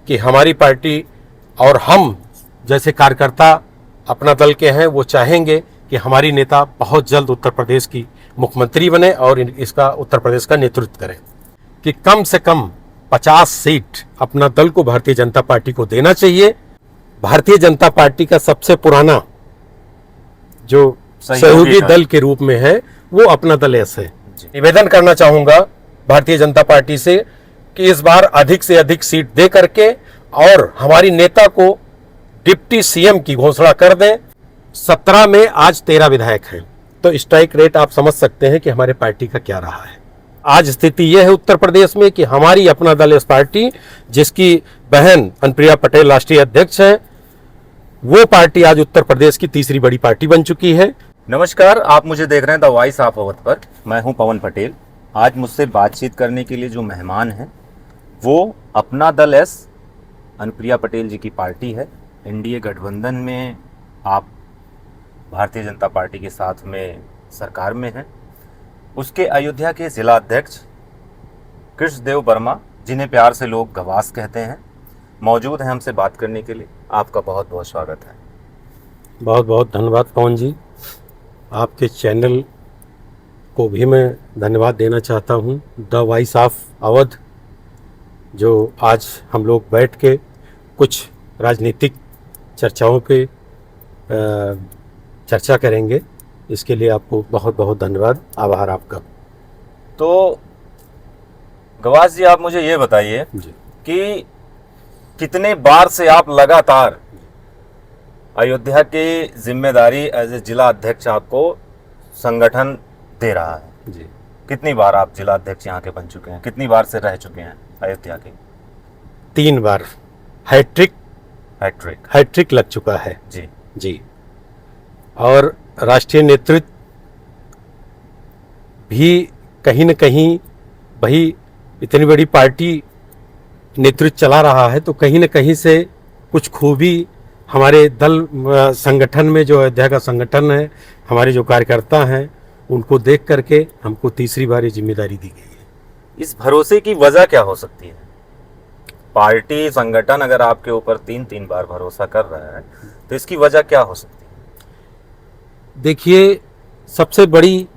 कि हमारी पार्टी और हम जैसे कार्यकर्ता अपना दल के हैं, वो चाहेंगे कि हमारी नेता बहुत जल्द उत्तर प्रदेश की मुख्यमंत्री बने और इसका उत्तर प्रदेश का नेतृत्व करें, कि कम से कम 50 सीट अपना दल को भारतीय जनता पार्टी को देना चाहिए। भारतीय जनता पार्टी का सबसे पुराना जो सहयोगी दल के रूप में है वो अपना दल ऐसे है। निवेदन करना चाहूंगा भारतीय जनता पार्टी से कि इस बार अधिक से अधिक सीट दे करके और हमारी नेता को डिप्टी सीएम की घोषणा कर दें। 17 में आज 13 विधायक हैं, तो स्ट्राइक रेट आप समझ सकते हैं कि हमारे पार्टी का क्या रहा है। आज स्थिति यह है उत्तर प्रदेश में कि हमारी अपना दल एस पार्टी, जिसकी बहन अनुप्रिया पटेल राष्ट्रीय अध्यक्ष है, वो पार्टी आज उत्तर प्रदेश की तीसरी बड़ी पार्टी बन चुकी है। नमस्कार, आप मुझे देख रहे हैं द वॉइस ऑफ अवध पर। मैं हूं पवन पटेल। आज मुझसे बातचीत करने के लिए जो मेहमान हैं वो अपना दल एस अनुप्रिया पटेल जी की पार्टी है। एनडीए गठबंधन में आप भारतीय जनता पार्टी के साथ में सरकार में हैं। उसके अयोध्या के जिला अध्यक्ष कृष्णदेव वर्मा, जिन्हें प्यार से लोग गवास कहते हैं, मौजूद हैं हमसे बात करने के लिए। आपका बहुत बहुत स्वागत है। बहुत बहुत धन्यवाद पवन जी। आपके चैनल को भी मैं धन्यवाद देना चाहता हूँ, द वॉइस ऑफ अवध, जो आज हम लोग बैठ के कुछ राजनीतिक चर्चाओं पे चर्चा करेंगे। इसके लिए आपको बहुत बहुत धन्यवाद, आभार आपका। तो गवास जी, आप मुझे ये बताइए कि कितने बार से आप लगातार अयोध्या की जिम्मेदारी एज ए जिला अध्यक्ष आपको संगठन दे रहा है जी। कितनी बार आप जिला अध्यक्ष यहाँ के बन चुके हैं? कितनी बार से रह चुके हैं अयोध्या के? 3 बार हैट्रिक लग चुका है जी जी। और राष्ट्रीय नेतृत्व भी कहीं न कहीं, भाई इतनी बड़ी पार्टी नेतृत्व चला रहा है तो कहीं न कहीं से कुछ खूबी हमारे दल संगठन में, जो अयोध्या का संगठन है, हमारे जो कार्यकर्ता हैं, उनको देख करके हमको तीसरी बार ये जिम्मेदारी दी गई है। इस भरोसे की वजह क्या हो सकती है? पार्टी संगठन अगर आपके ऊपर 3 बार भरोसा कर रहा है तो इसकी वजह क्या हो सकती है? देखिए, सबसे बड़ी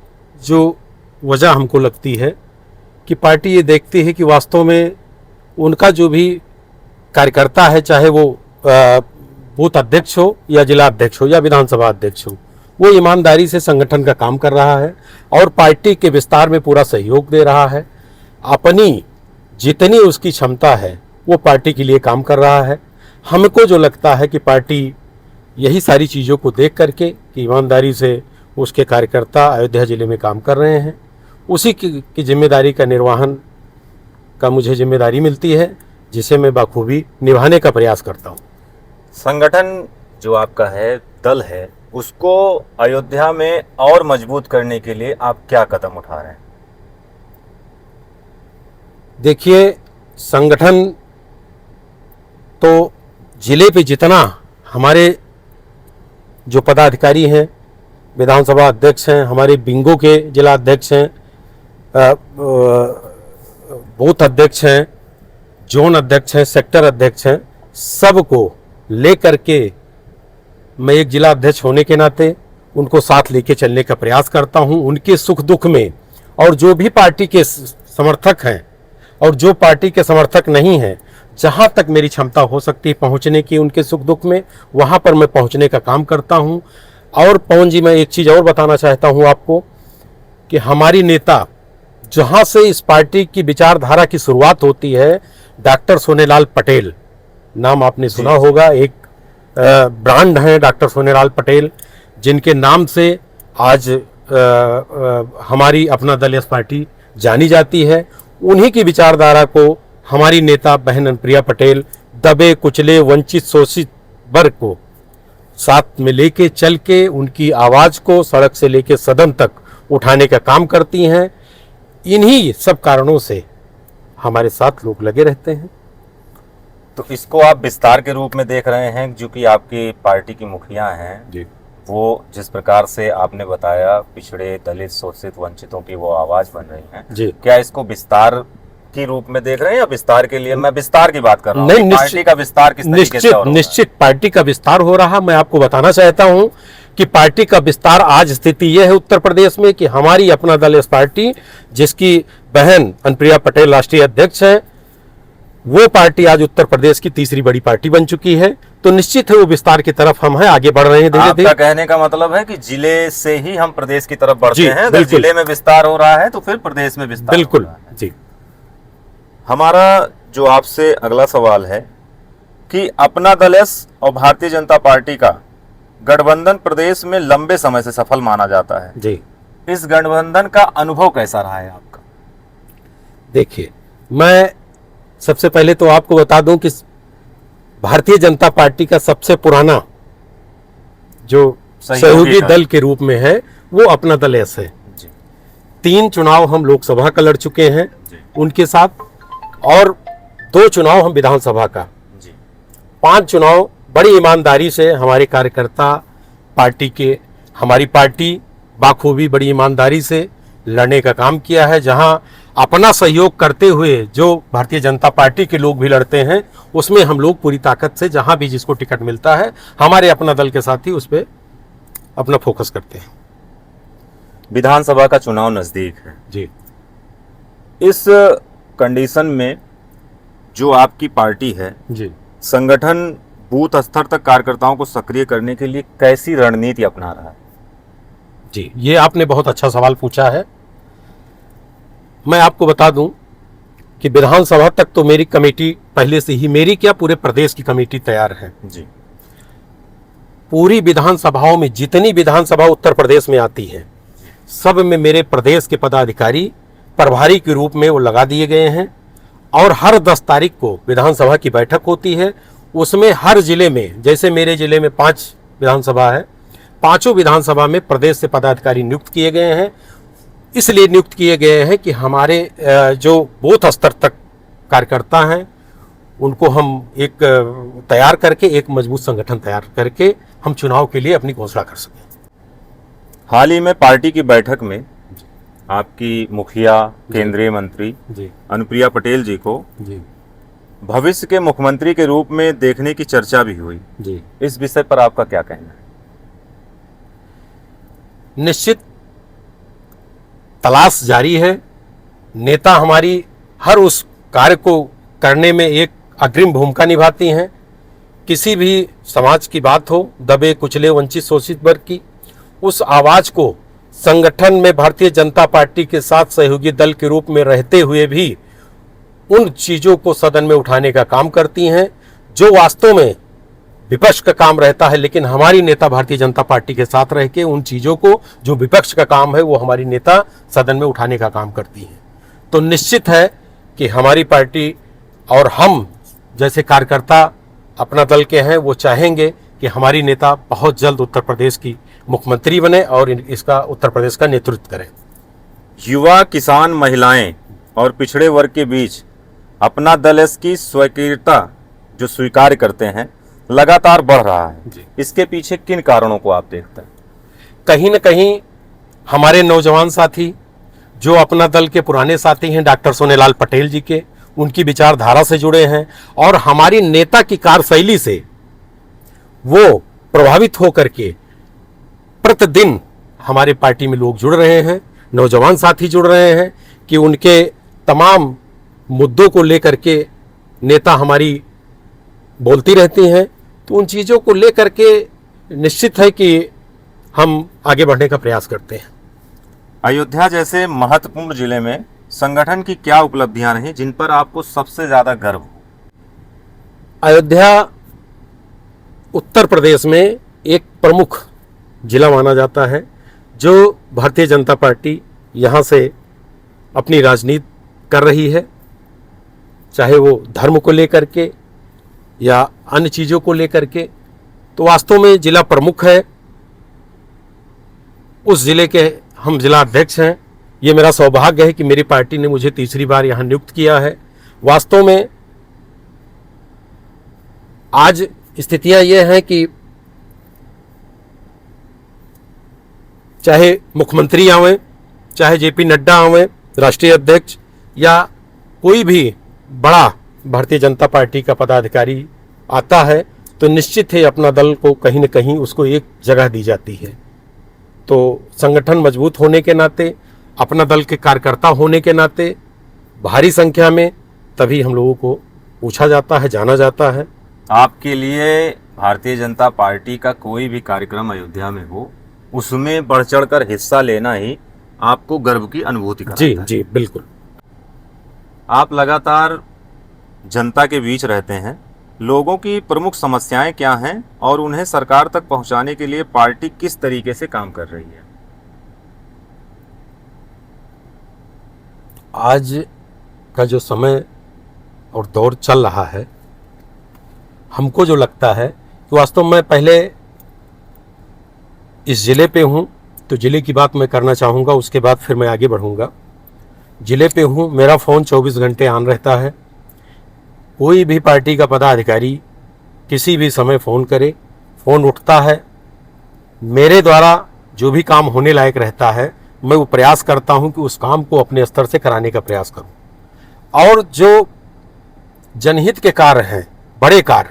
जो वजह हमको लगती है कि पार्टी ये देखती है कि वास्तव में उनका जो भी कार्यकर्ता है, चाहे वो बूथ अध्यक्ष हो या जिला अध्यक्ष हो या विधानसभा अध्यक्ष हो, वो ईमानदारी से संगठन का काम कर रहा है और पार्टी के विस्तार में पूरा सहयोग दे रहा है। अपनी जितनी उसकी क्षमता है वो पार्टी के लिए काम कर रहा है। हमको जो लगता है कि पार्टी यही सारी चीज़ों को देख करके कि ईमानदारी से उसके कार्यकर्ता अयोध्या ज़िले में काम कर रहे हैं, उसी की जिम्मेदारी का निर्वहन का मुझे जिम्मेदारी मिलती है, जिसे मैं बखूबी निभाने का प्रयास करता हूँ। संगठन जो आपका है, दल है, उसको अयोध्या में और मजबूत करने के लिए आप क्या कदम उठा रहे हैं? देखिए, संगठन तो जिले पे जितना हमारे जो पदाधिकारी हैं, विधानसभा अध्यक्ष हैं, हमारे बिंगो के जिला अध्यक्ष हैं, बूथ अध्यक्ष हैं, जोन अध्यक्ष हैं, सेक्टर अध्यक्ष हैं, सबको लेकर के मैं एक जिला अध्यक्ष होने के नाते उनको साथ लेके चलने का प्रयास करता हूं, उनके सुख दुख में। और जो भी पार्टी के समर्थक हैं और जो पार्टी के समर्थक नहीं हैं, जहां तक मेरी क्षमता हो सकती है पहुंचने की उनके सुख दुख में, वहां पर मैं पहुंचने का काम करता हूं। और पवन जी, मैं एक चीज़ और बताना चाहता हूं आपको कि हमारी नेता, जहां से इस पार्टी की विचारधारा की शुरुआत होती है, डॉक्टर सोनेलाल पटेल, नाम आपने सुना होगा, एक ब्रांड हैं डॉक्टर सोनेलाल पटेल, जिनके नाम से आज हमारी अपना दल एस पार्टी जानी जाती है। उन्हीं की विचारधारा को हमारी नेता बहन अनुप्रिया पटेल दबे कुचले वंचित शोषित वर्ग को साथ में लेके चल के उनकी आवाज़ को सड़क से लेके सदन तक उठाने का काम करती हैं। इन्हीं सब कारणों से हमारे साथ लोग लगे रहते हैं। तो इसको आप विस्तार के रूप में देख रहे हैं, जो कि आपकी पार्टी की मुखिया हैं जी, वो जिस प्रकार से आपने बताया, पिछड़े, दलित, शोषित, वंचितों की वो आवाज़ बन रही हैं जी। क्या इसको विस्तार के रूप में देख रहे हैं या विस्तार के लिए? मैं विस्तार की बात कर रहा हूँ। नहीं, पार्टी का विस्तार किस तरीके से हो रहा है? निश्चित पार्टी का विस्तार हो रहा। मैं आपको बताना चाहता हूं कि पार्टी का विस्तार, आज स्थिति यह है उत्तर प्रदेश में कि हमारी अपना दल एस पार्टी, जिसकी बहन अनुप्रिया पटेल राष्ट्रीय अध्यक्ष है, वो पार्टी आज उत्तर प्रदेश की तीसरी बड़ी पार्टी बन चुकी है। तो निश्चित है वो विस्तार की तरफ हम हैं, आगे बढ़ रहे हैं धीरे आपका धीरे। कहने का मतलब है कि जिले से ही हम प्रदेश की तरफ बढ़ते जी, हैं। अगर बिल्कुल। जिले में विस्तार हो रहा है तो फिर प्रदेश में विस्तार बिल्कुल हो रहा है। जी। हमारा जो आपसे अगला सवाल है कि अपना दल एस और भारतीय जनता पार्टी का गठबंधन प्रदेश में लंबे समय से सफल माना जाता है। जी इस गठबंधन का अनुभव कैसा रहा है आपका? देखिए, मैं सबसे पहले तो आपको बता दूं कि भारतीय जनता पार्टी का सबसे पुराना जो सहयोगी दल के रूप में है वो अपना दल एस है। जी 3 चुनाव हम लोकसभा का लड़ चुके हैं जी उनके साथ, और 2 चुनाव हम विधानसभा का। जी 5 चुनाव बड़ी ईमानदारी से हमारे कार्यकर्ता पार्टी के, हमारी पार्टी बाखूबी बड़ी ईमानदारी से लड़ने का काम किया है। जहां अपना सहयोग करते हुए जो भारतीय जनता पार्टी के लोग भी लड़ते हैं, उसमें हम लोग पूरी ताकत से जहां भी जिसको टिकट मिलता है, हमारे अपना दल के साथ ही उस पर अपना फोकस करते हैं। विधानसभा का चुनाव नजदीक है। जी इस कंडीशन में जो आपकी पार्टी है, जी संगठन बूथ स्तर तक कार्यकर्ताओं को सक्रिय करने के लिए कैसी रणनीति अपना रहा है? जी, ये आपने बहुत अच्छा सवाल पूछा है। मैं आपको बता दूं कि विधानसभा तक तो मेरी कमेटी पहले से ही, मेरी क्या पूरे प्रदेश की कमेटी तैयार है। जी पूरी विधानसभाओं में, जितनी विधानसभा उत्तर प्रदेश में आती है, सब में मेरे प्रदेश के पदाधिकारी प्रभारी के रूप में वो लगा दिए गए हैं। और हर 10 तारीख को विधानसभा की बैठक होती है। उसमें हर जिले में, जैसे मेरे जिले में 5 विधानसभा है, 5 विधानसभा में प्रदेश से पदाधिकारी नियुक्त किए गए हैं। इसलिए नियुक्त किए गए हैं कि हमारे जो बूथ स्तर तक कार्यकर्ता हैं, उनको हम एक तैयार करके, एक मजबूत संगठन तैयार करके हम चुनाव के लिए अपनी घोषणा कर सकें। हाल ही में पार्टी की बैठक में आपकी मुखिया, केंद्रीय मंत्री जी अनुप्रिया पटेल जी को जी भविष्य के मुख्यमंत्री के रूप में देखने की चर्चा भी हुई। जी इस विषय पर आपका क्या कहना है? निश्चित तलाश जारी है। नेता हमारी हर उस कार्य को करने में एक अग्रिम भूमिका निभाती हैं। किसी भी समाज की बात हो, दबे कुचले वंचित शोषित वर्ग की, उस आवाज को संगठन में भारतीय जनता पार्टी के साथ सहयोगी दल के रूप में रहते हुए भी उन चीजों को सदन में उठाने का काम करती हैं जो वास्तव में विपक्ष का काम रहता है। लेकिन हमारी नेता भारतीय जनता पार्टी के साथ रह के उन चीजों को, जो विपक्ष का काम है, वो हमारी नेता सदन में उठाने का काम करती हैं। तो निश्चित है कि हमारी पार्टी और हम जैसे कार्यकर्ता अपना दल के हैं, वो चाहेंगे कि हमारी नेता बहुत जल्द उत्तर प्रदेश की मुख्यमंत्री बने और इसका उत्तर प्रदेश का नेतृत्व करें। युवा, किसान, महिलाएं और पिछड़े वर्ग के बीच अपना दल की स्वीकार्यता जो स्वीकार करते हैं लगातार बढ़ रहा है। जी। इसके पीछे किन कारणों को आप देखते हैं? कहीं न कहीं हमारे नौजवान साथी, जो अपना दल के पुराने साथी हैं डॉक्टर सोनेलाल पटेल जी के, उनकी विचारधारा से जुड़े हैं और हमारी नेता की कार्यशैली से वो प्रभावित होकर के प्रतिदिन हमारे पार्टी में लोग जुड़ रहे हैं, नौजवान साथी जुड़ रहे हैं कि उनके तमाम मुद्दों को लेकर के नेता हमारी बोलती रहती हैं। तो उन चीज़ों को लेकर के निश्चित है कि हम आगे बढ़ने का प्रयास करते हैं। अयोध्या जैसे महत्वपूर्ण जिले में संगठन की क्या उपलब्धियां रही जिन पर आपको सबसे ज्यादा गर्व हो? अयोध्या उत्तर प्रदेश में एक प्रमुख जिला माना जाता है, जो भारतीय जनता पार्टी यहाँ से अपनी राजनीति कर रही है, चाहे वो धर्म को लेकर के या अन्य चीज़ों को लेकर के। तो वास्तव में जिला प्रमुख है, उस जिले के हम जिला अध्यक्ष हैं। ये मेरा सौभाग्य है कि मेरी पार्टी ने मुझे तीसरी बार यहाँ नियुक्त किया है। वास्तव में आज स्थितियां ये हैं कि चाहे मुख्यमंत्री आवें, चाहे जेपी नड्डा आवें राष्ट्रीय अध्यक्ष, या कोई भी बड़ा भारतीय जनता पार्टी का पदाधिकारी आता है तो निश्चित है अपना दल को कहीं न कहीं उसको एक जगह दी जाती है। तो संगठन मजबूत होने के नाते, अपना दल के कार्यकर्ता होने के नाते भारी संख्या में तभी हम लोगों को पूछा जाता है, जाना जाता है। आपके लिए भारतीय जनता पार्टी का कोई भी कार्यक्रम अयोध्या में हो, उसमें बढ़ चढ़कर हिस्सा लेना ही आपको गर्व की अनुभूति कराता जी है। जी बिल्कुल। आप लगातार जनता के बीच रहते हैं, लोगों की प्रमुख समस्याएं क्या हैं और उन्हें सरकार तक पहुंचाने के लिए पार्टी किस तरीके से काम कर रही है? आज का जो समय और दौर चल रहा है, हमको जो लगता है कि वास्तव में पहले इस ज़िले पे हूँ तो ज़िले की बात मैं करना चाहूँगा, उसके बाद फिर मैं आगे बढ़ूँगा। ज़िले पे हूँ, मेरा फ़ोन 24 घंटे ऑन रहता है। कोई भी पार्टी का पदाधिकारी किसी भी समय फ़ोन करे, फ़ोन उठता है। मेरे द्वारा जो भी काम होने लायक रहता है मैं वो प्रयास करता हूँ कि उस काम को अपने स्तर से कराने का प्रयास करूँ। और जो जनहित के कार्य हैं, बड़े कार्य,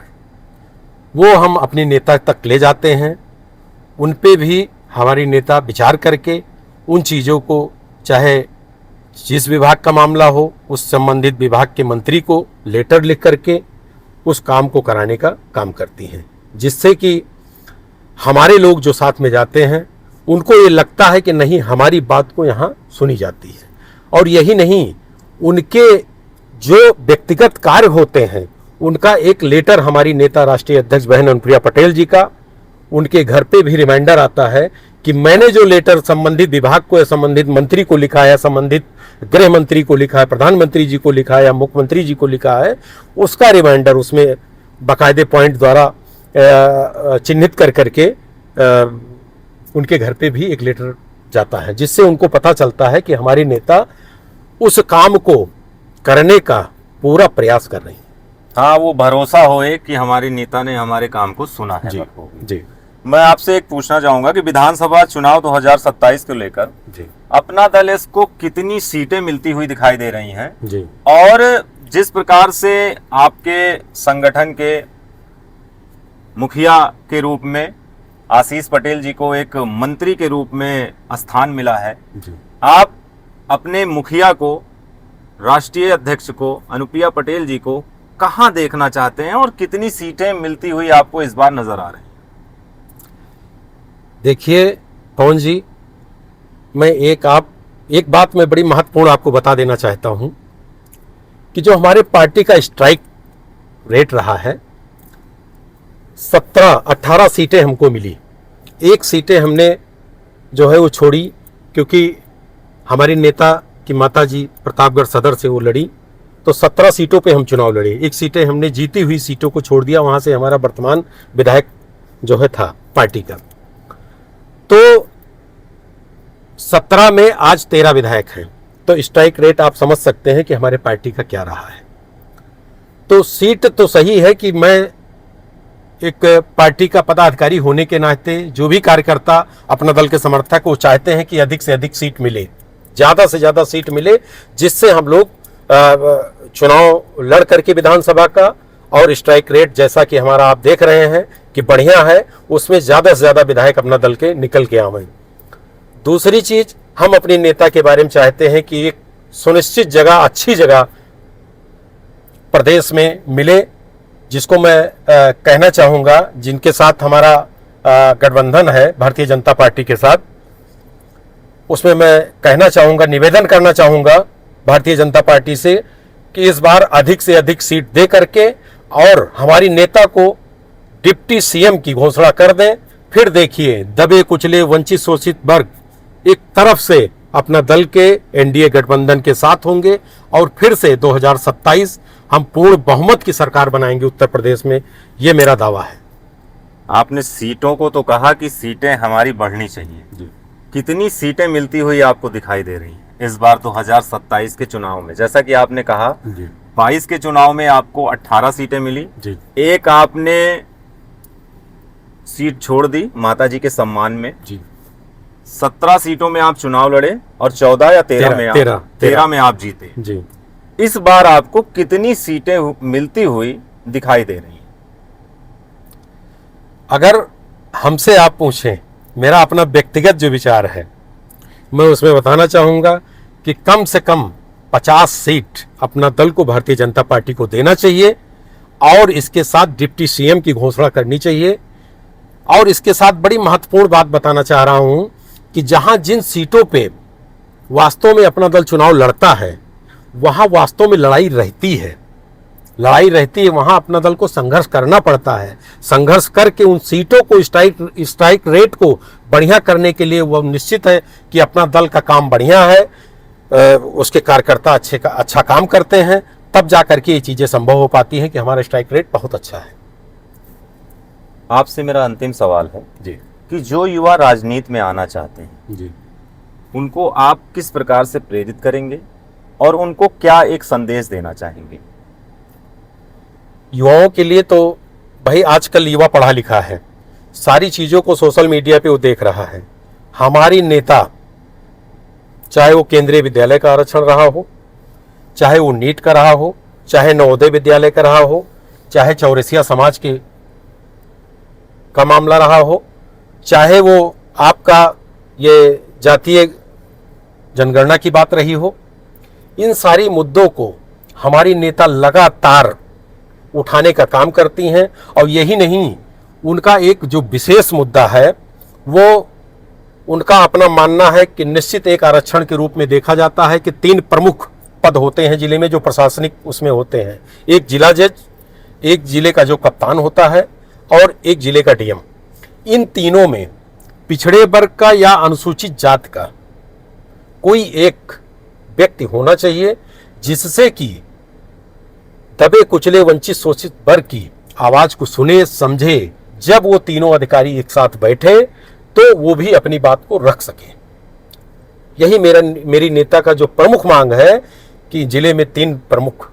वो हम अपने नेता तक ले जाते हैं। उन पे भी हमारी नेता विचार करके उन चीज़ों को, चाहे जिस विभाग का मामला हो, उस संबंधित विभाग के मंत्री को लेटर लिख करके उस काम को कराने का काम करती हैं, जिससे कि हमारे लोग जो साथ में जाते हैं उनको ये लगता है कि नहीं, हमारी बात को यहाँ सुनी जाती है। और यही नहीं, उनके जो व्यक्तिगत कार्य होते हैं उनका एक लेटर हमारी नेता राष्ट्रीय अध्यक्ष बहन अनुप्रिया पटेल जी का उनके घर पे भी रिमाइंडर आता है कि मैंने जो लेटर संबंधित विभाग को या संबंधित मंत्री को लिखा है, संबंधित गृह मंत्री को लिखा है, प्रधानमंत्री जी को लिखा है या मुख्यमंत्री जी को लिखा है, उसका रिमाइंडर उसमें बाकायदे पॉइंट द्वारा चिन्हित कर करके उनके घर पे भी एक लेटर जाता है, जिससे उनको पता चलता है कि हमारे नेता उस काम को करने का पूरा प्रयास कर रहे हैं। हाँ, वो भरोसा होए कि हमारे नेता ने हमारे काम को सुना है। जी जी मैं आपसे एक पूछना चाहूंगा कि विधानसभा चुनाव 2027 को लेकर जी अपना दल इसको कितनी सीटें मिलती हुई दिखाई दे रही हैं, जी और जिस प्रकार से आपके संगठन के मुखिया के रूप में आशीष पटेल जी को एक मंत्री के रूप में स्थान मिला है, जी आप अपने मुखिया को, राष्ट्रीय अध्यक्ष को, अनुप्रिया पटेल जी को कहां देखना चाहते हैं और कितनी सीटें मिलती हुई आपको इस बार नजर आ रही हैं? देखिए पवन जी, मैं एक बात मैं बड़ी महत्वपूर्ण आपको बता देना चाहता हूं कि जो हमारे पार्टी का स्ट्राइक रेट रहा है, 17-18 सीटें हमको मिली। एक सीटें हमने जो है वो छोड़ी, क्योंकि हमारी नेता की माता जी प्रतापगढ़ सदर से वो लड़ी, तो 17 सीटों पे हम चुनाव लड़े। एक सीटें हमने जीती हुई सीटों को छोड़ दिया, वहां से हमारा वर्तमान विधायक जो है था पार्टी का। तो 17 में आज 13 विधायक हैं, तो स्ट्राइक रेट आप समझ सकते हैं कि हमारे पार्टी का क्या रहा है। तो सीट तो सही है कि मैं एक पार्टी का पदाधिकारी होने के नाते जो भी कार्यकर्ता अपना दल के समर्थक वो चाहते हैं कि अधिक से अधिक सीट मिले, ज़्यादा से ज़्यादा सीट मिले, जिससे हम लोग चुनाव लड़ करके विधानसभा का, और स्ट्राइक रेट जैसा कि हमारा आप देख रहे हैं कि बढ़िया है, उसमें ज़्यादा से ज़्यादा विधायक अपना दल के निकल के आवें। दूसरी चीज़, हम अपने नेता के बारे में चाहते हैं कि एक सुनिश्चित जगह, अच्छी जगह प्रदेश में मिले, जिसको मैं कहना चाहूँगा, जिनके साथ हमारा गठबंधन है भारतीय जनता पार्टी के साथ, उसमें मैं कहना चाहूँगा, निवेदन करना चाहूँगा भारतीय जनता पार्टी से कि इस बार अधिक से अधिक सीट दे करके और हमारी नेता को डिप्टी सीएम की घोषणा कर दें। फिर देखिए, दबे कुचले वंचित शोषित वर्ग एक तरफ से अपना दल के एनडीए गठबंधन के साथ होंगे और फिर से 2027 हम पूर्ण बहुमत की सरकार बनाएंगे उत्तर प्रदेश में, ये मेरा दावा है। आपने सीटों को तो कहा कि सीटें हमारी बढ़नी चाहिए, जी। कितनी सीटें मिलती हुई आपको दिखाई दे रही हैं इस बार 2027 के चुनाव में? जैसा कि आपने कहा, जी 22 के चुनाव में आपको 18 सीटें मिली, जी एक आपने सीट छोड़ दी माता जी के सम्मान में, जी 17 सीटों में आप चुनाव लड़े और 14 या 13 में आप 13 में आप जीते। जी इस बार आपको कितनी सीटें मिलती हुई दिखाई दे रही हैं? अगर हमसे आप पूछें, मेरा अपना व्यक्तिगत जो विचार है, मैं उसमें बताना चाहूँगा कि कम से कम 50 सीट अपना दल को भारतीय जनता पार्टी को देना चाहिए और इसके साथ डिप्टी सीएम की घोषणा करनी चाहिए। और इसके साथ बड़ी महत्वपूर्ण बात बताना चाह रहा हूं कि जहां जिन सीटों पे वास्तव में अपना दल चुनाव लड़ता है, वहां वास्तव में लड़ाई रहती है, वहां अपना दल को संघर्ष करना पड़ता है। संघर्ष करके उन सीटों को स्ट्राइक रेट को बढ़िया करने के लिए वह निश्चित है कि अपना दल का काम बढ़िया है, उसके कार्यकर्ता अच्छा काम करते हैं, तब जाकर के ये चीज़ें संभव हो पाती हैं कि हमारा स्ट्राइक रेट बहुत अच्छा है। आपसे मेरा अंतिम सवाल है जी कि जो युवा राजनीति में आना चाहते हैं जी उनको आप किस प्रकार से प्रेरित करेंगे और उनको क्या एक संदेश देना चाहेंगे? युवाओं के लिए तो भाई आजकल युवा पढ़ा लिखा है, सारी चीज़ों को सोशल मीडिया पे वो देख रहा है। हमारी नेता, चाहे वो केंद्रीय विद्यालय का आरक्षण रहा हो, चाहे वो नीट का रहा हो, चाहे नवोदय विद्यालय का रहा हो, चाहे चौरसिया समाज का मामला रहा हो, चाहे वो आपका ये जातीय जनगणना की बात रही हो, इन सारी मुद्दों को हमारी नेता लगातार उठाने का काम करती हैं। और यही नहीं, उनका एक जो विशेष मुद्दा है वो उनका अपना मानना है कि निश्चित एक आरक्षण के रूप में देखा जाता है कि 3 प्रमुख पद होते हैं जिले में जो प्रशासनिक उसमें होते हैं, एक जिला जज, एक जिले का जो कप्तान होता है और एक जिले का डीएम। इन तीनों में पिछड़े वर्ग का या अनुसूचित जात का कोई एक व्यक्ति होना चाहिए जिससे कि दबे कुचले वंचित शोषित वर्ग की आवाज को सुने समझे। जब वो तीनों अधिकारी एक साथ बैठे तो वो भी अपनी बात को रख सके। यही मेरी नेता का जो प्रमुख मांग है कि जिले में 3 प्रमुख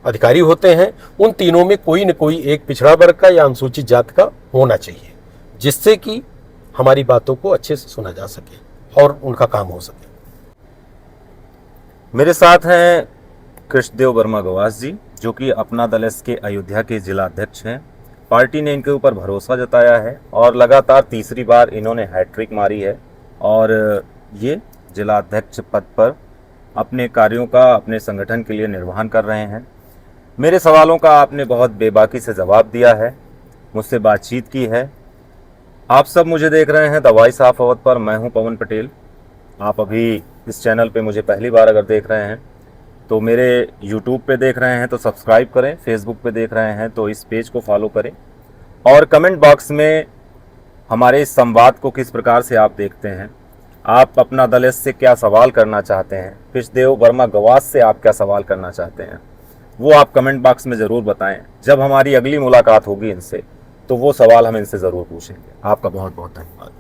अधिकारी होते हैं, उन तीनों में कोई न कोई एक पिछड़ा वर्ग का या अनुसूचित जात का होना चाहिए, जिससे कि हमारी बातों को अच्छे से सुना जा सके और उनका काम हो सके। मेरे साथ हैं कृष्णदेव वर्मा गवास जी, जो कि अपना दल के अयोध्या के जिला अध्यक्ष हैं। पार्टी ने इनके ऊपर भरोसा जताया है और लगातार तीसरी बार इन्होंने हैट्रिक मारी है और ये जिला अध्यक्ष पद पर अपने कार्यों का अपने संगठन के लिए निर्वहन कर रहे हैं। मेरे सवालों का आपने बहुत बेबाकी से जवाब दिया है, मुझसे बातचीत की है। आप सब मुझे देख रहे हैं द वॉइस ऑफ अवध पर। मैं हूं पवन पटेल। आप अभी इस चैनल पे मुझे पहली बार अगर देख रहे हैं तो मेरे यूट्यूब पे देख रहे हैं तो सब्सक्राइब करें, फेसबुक पे देख रहे हैं तो इस पेज को फॉलो करें और कमेंट बॉक्स में हमारे इस संवाद को किस प्रकार से आप देखते हैं, आप अपना दल से क्या सवाल करना चाहते हैं, कृष्णदेव वर्मा गवास से आप क्या सवाल करना चाहते हैं, वो आप कमेंट बॉक्स में ज़रूर बताएं। जब हमारी अगली मुलाकात होगी इनसे तो वो सवाल हम इनसे ज़रूर पूछेंगे। आपका बहुत बहुत धन्यवाद।